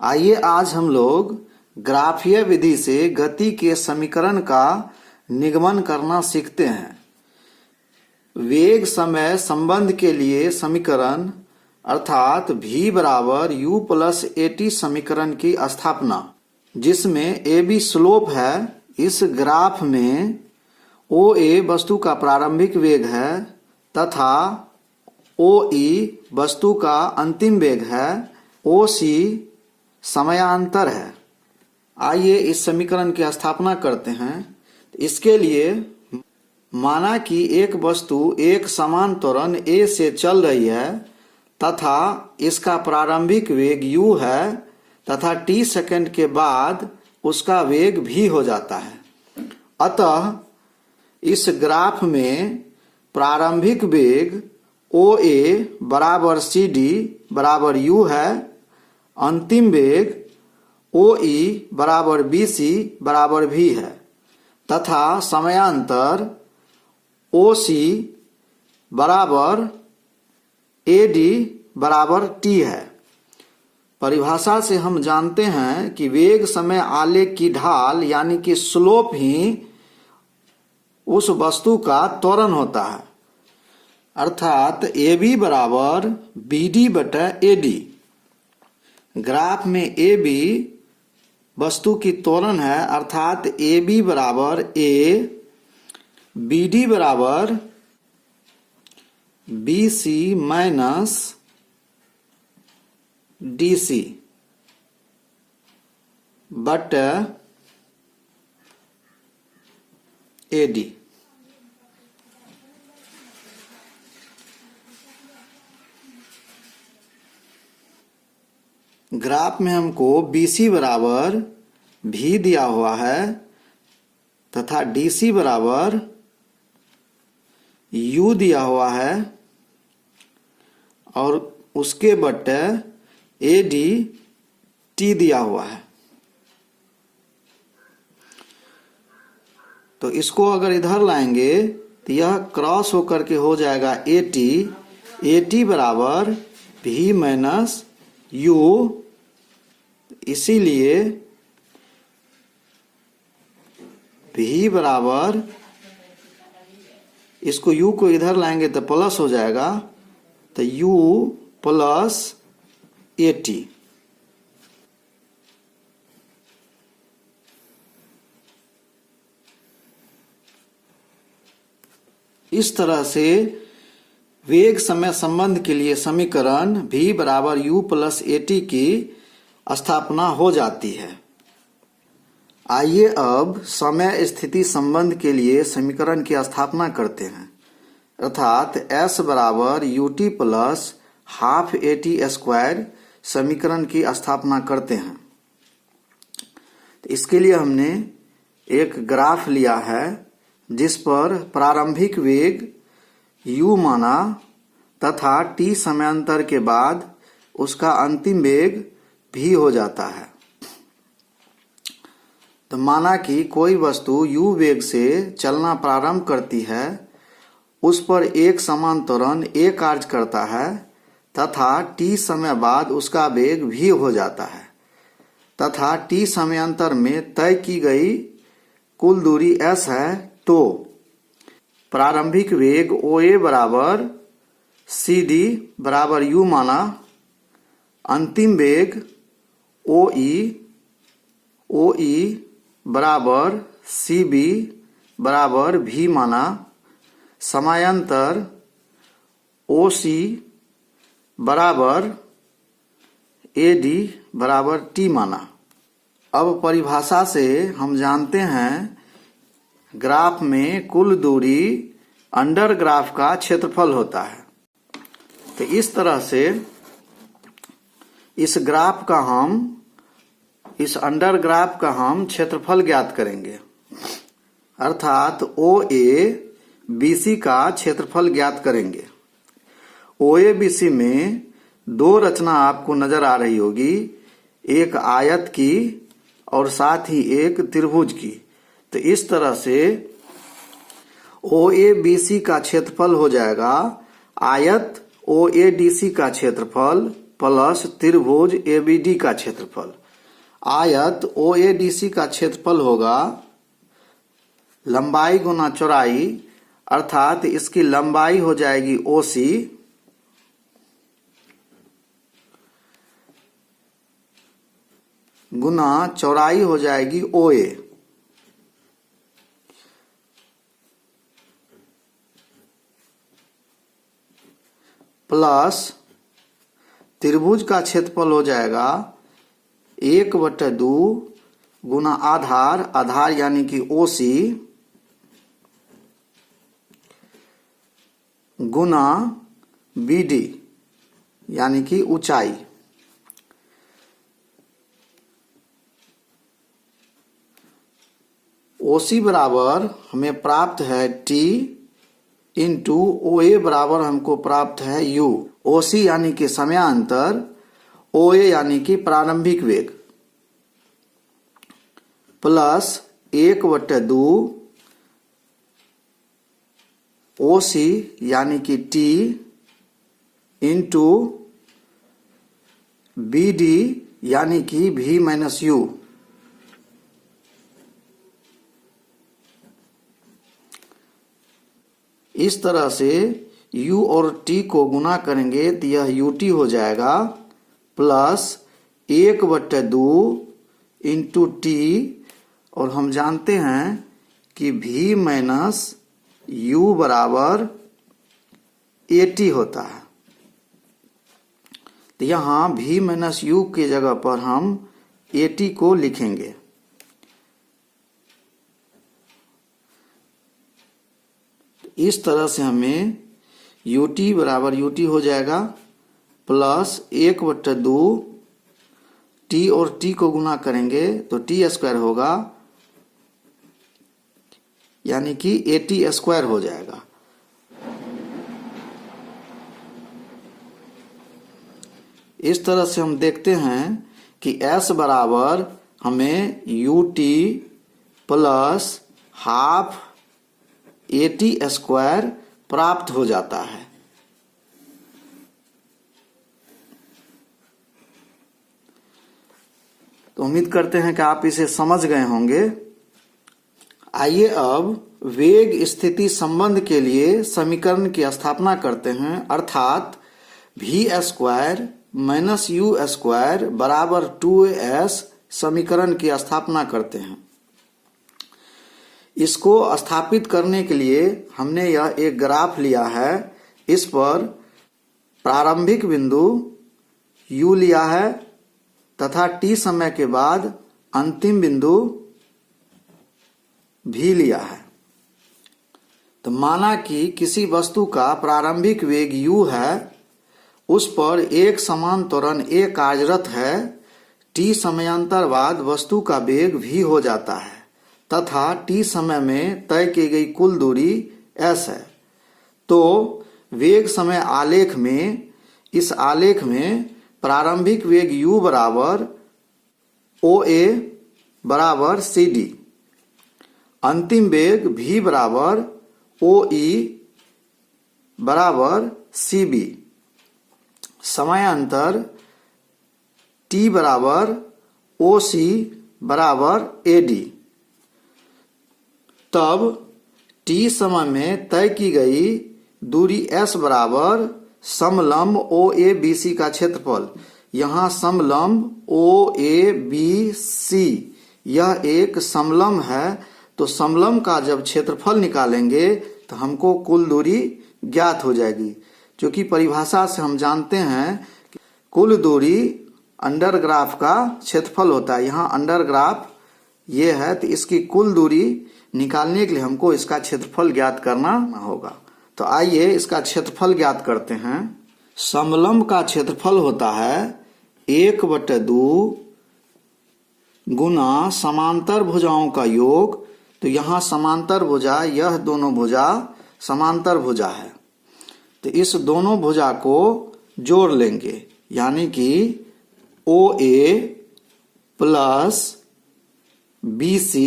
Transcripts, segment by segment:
आइए आज हम लोग ग्राफीय विधि से गति के समीकरण का निगमन करना सीखते हैं। वेग समय संबंध के लिए समीकरण अर्थात v बराबर u प्लस at समीकरण की स्थापना, जिसमें ab स्लोप है। इस ग्राफ में OA वस्तु का प्रारंभिक वेग है तथा OE वस्तु का अंतिम वेग है। OC समयांतर है। आइए इस समीकरण की स्थापना करते हैं। इसके लिए माना कि एक वस्तु एक समान त्वरण a से चल रही है तथा इसका प्रारंभिक वेग u है तथा t सेकंड के बाद उसका वेग v हो जाता है। अतः इस ग्राफ में प्रारंभिक वेग OA बराबर CD बराबर u है, अंतिम वेग OE बराबर BC बराबर v है तथा समयांतर OC बराबर AD बराबर t है। परिभाषा से हम जानते हैं कि वेग समय आलेख की ढाल यानी कि स्लोप ही उस वस्तु का त्वरण होता है, अर्थात AB बराबर BD बटा AD। ग्राफ में AB वस्तु की त्वरण है, अर्थात AB बराबर A, BD बराबर BC माइनस DC बटा AD। ग्राफ में हमको BC बराबर V दिया हुआ है तथा DC बराबर U दिया हुआ है और उसके बटे AD T दिया हुआ है। तो इसको अगर इधर लाएंगे तो यह क्रॉस होकर के हो जाएगा AT बराबर V माइनस U। इसीलिए V बराबर, इसको U को इधर लाएंगे तो प्लस हो जाएगा, तो U प्लस AT। इस तरह से वेग समय संबंध के लिए समीकरण V बराबर U प्लस AT की स्थापना हो जाती है। आइए अब समय स्थिति संबंध के लिए समीकरण की स्थापना करते हैं, अर्थात S बराबर UT plus half AT square समीकरण की स्थापना करते हैं। तो इसके लिए हमने एक ग्राफ लिया है जिस पर प्रारंभिक वेग u माना तथा t समयांतर के बाद उसका अंतिम वेग v हो जाता है। तो माना कि कोई वस्तु u वेग से चलना प्रारंभ करती है, उस पर एक समान त्वरण a कार्य करता है तथा t समय बाद उसका वेग v हो जाता है तथा t समयांतर में तय की गई कुल दूरी s है। तो प्रारंभिक वेग OA बराबर CD बराबर u माना, अंतिम वेग OE बराबर CB बराबर v माना, समयांतर OC बराबर AD बराबर t माना। अब परिभाषा से हम जानते हैं ग्राफ में कुल दूरी अंडर ग्राफ का क्षेत्रफल होता है। तो इस तरह से इस अंडर ग्राफ का हम क्षेत्रफल ज्ञात करेंगे, अर्थात OA BC का क्षेत्रफल ज्ञात करेंगे। OA BC में दो रचना आपको नजर आ रही होगी, एक आयत की और साथ ही एक त्रिभुज की। तो इस तरह से OA BC का क्षेत्रफल हो जाएगा आयत OADC का क्षेत्रफल प्लस त्रिभुज एबीडी का क्षेत्रफल। आयत ओएडीसी का क्षेत्रफल होगा लंबाई गुना चौड़ाई, अर्थात इसकी लंबाई हो जाएगी ओसी गुना चौड़ाई हो जाएगी ओए, प्लस त्रिभुज का क्षेत्रफल हो जाएगा 1/2 गुना आधार, आधार यानी कि ओसी गुना बीडी यानी कि ऊंचाई। ओसी बराबर हमें प्राप्त है टी इंटू ओए बराबर हमको प्राप्त है यू। ओसी यानी कि समयांतर, ओए यानी कि प्रारंभिक वेग, प्लस 1/2 ओसी यानी कि टी इंटू बीडी यानी कि भी माइनस यू। इस तरह से u और t को गुना करेंगे तो यह ut हो जाएगा, प्लस 1/2 इंटू टी, और हम जानते हैं कि v माइनस u बराबर at होता है। तो यहाँ v माइनस u के जगह पर हम at को लिखेंगे। इस तरह से हमें ut बराबर ut हो जाएगा, प्लस 1/2 t और t को गुना करेंगे तो t स्क्वायर होगा, यानी कि at स्क्वायर हो जाएगा। इस तरह से हम देखते हैं कि s बराबर हमें ut plus half at square प्राप्त हो जाता है। तो उम्मीद करते हैं कि आप इसे समझ गए होंगे। आइए अब वेग स्थिति संबंध के लिए समीकरण की स्थापना करते हैं, अर्थात v square minus you square बराबर 2s समीकरण की स्थापना करते हैं। इसको स्थापित करने के लिए हमने यह एक ग्राफ लिया है। इस पर प्रारंभिक बिंदु u लिया है तथा t समय के बाद अंतिम बिंदु v लिया है। तो माना कि किसी वस्तु का प्रारंभिक वेग u है, उस पर एक समान त्वरण a कार्यरत है, t समयांतर बाद वस्तु का वेग v हो जाता है तथा t समय में तय की गई कुल दूरी s है। तो वेग समय आलेख में, इस आलेख में प्रारंभिक वेग u बराबर OA बराबर CD, अंतिम वेग v बराबर OE बराबर CB, समयांतर t बराबर OC बराबर AD। तब t समय में तय की गई दूरी s बराबर समलंब OABC का क्षेत्रफल। यहाँ समलंब OABC यह एक समलंब है, तो समलंब का जब क्षेत्रफल निकालेंगे तो हमको कुल दूरी ज्ञात हो जाएगी, जो कि परिभाषा से हम जानते हैं कि कुल दूरी अंडर ग्राफ का क्षेत्रफल होता है। यहाँ अंडर ग्राफ ये है, तो इसकी कुल दूरी निकालने के लिए हमको इसका क्षेत्रफल ज्ञात करना होगा। तो आइए इसका क्षेत्रफल ज्ञात करते हैं। समलंब का क्षेत्रफल होता है 1/2 गुना समांतर भुजाओं का योग। तो यहाँ समांतर भुजा, यह दोनों भुजा समांतर भुजा है, तो इस दोनों भुजा को जोड़ लेंगे, यानी कि OA प्लस BC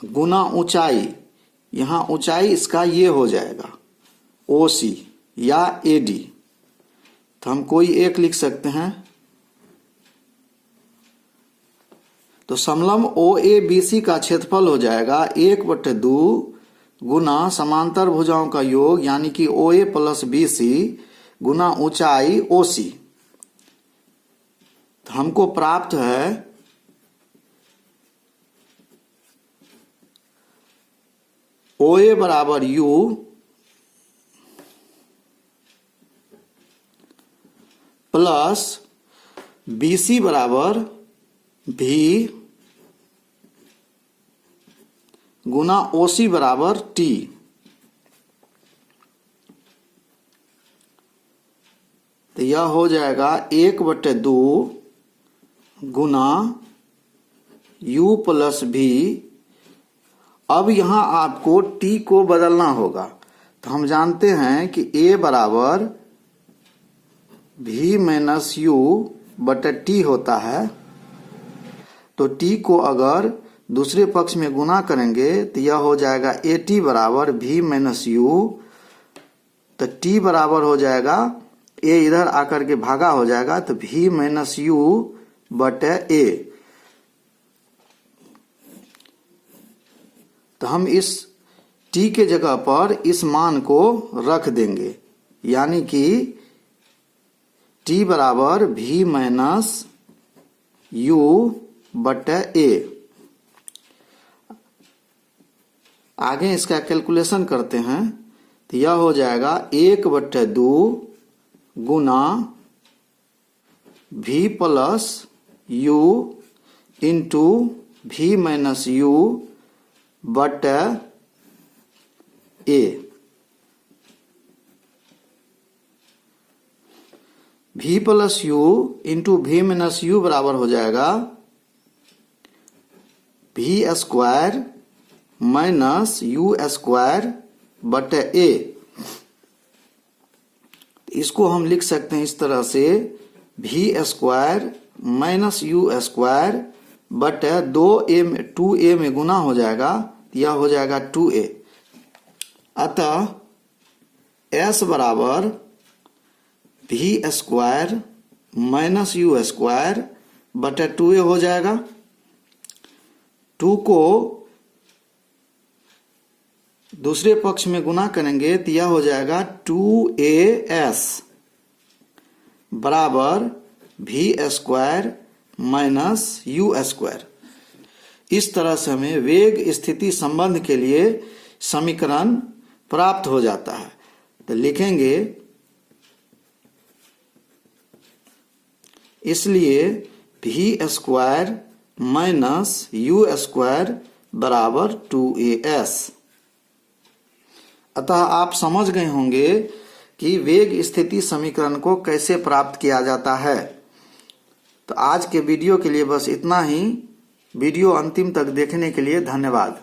गुना ऊंचाई, यहाँ ऊंचाई इसका ये हो जाएगा OC या AD। तो हम कोई एक लिख सकते हैं। तो समलंब OABC का क्षेत्रफल हो जाएगा 1/2 गुना समांतर भुजाओं का योग यानी कि OA प्लस BC गुना ऊंचाई OC। तो हमको प्राप्त है OA बराबर U प्लस BC बराबर V गुना OC बराबर T। तो यह हो जाएगा 1/2 गुना U प्लस V। अब यहाँ आपको T को बदलना होगा। तो हम जानते हैं कि A बराबर V माइनस U बटे T होता है। तो T को अगर दूसरे पक्ष में गुना करेंगे तो यह हो जाएगा AT बराबर V माइनस U। तो T बराबर हो जाएगा, A इधर आकर के भागा हो जाएगा, तो V माइनस U बटे A। तो हम इस T के जगह पर इस मान को रख देंगे, यानी कि T बराबर V माइनस U बटे A। आगे इसका कैलकुलेशन करते हैं। तो यह हो जाएगा 1/2 गुना V plus U into V minus U बटे A। V plus U into V minus U बराबर हो जाएगा V square minus U square बटे A। इसको हम लिख सकते हैं इस तरह से, V square minus U square बटे 2A में गुना हो जाएगा, यह हो जाएगा 2A। अतः S बराबर V square minus U square बटे 2A हो जाएगा। 2 को दूसरे पक्ष में गुना करेंगे तो यह हो जाएगा 2AS बराबर V square minus U square. इस तरह से हमें वेग स्थिति संबंध के लिए समीकरण प्राप्त हो जाता है। तो लिखेंगे, इसलिए V square minus U square बराबर 2AS। अतः आप समझ गए होंगे कि वेग स्थिति समीकरण को कैसे प्राप्त किया जाता है। तो आज के वीडियो के लिए बस इतना ही। वीडियो अंतिम तक देखने के लिए धन्यवाद।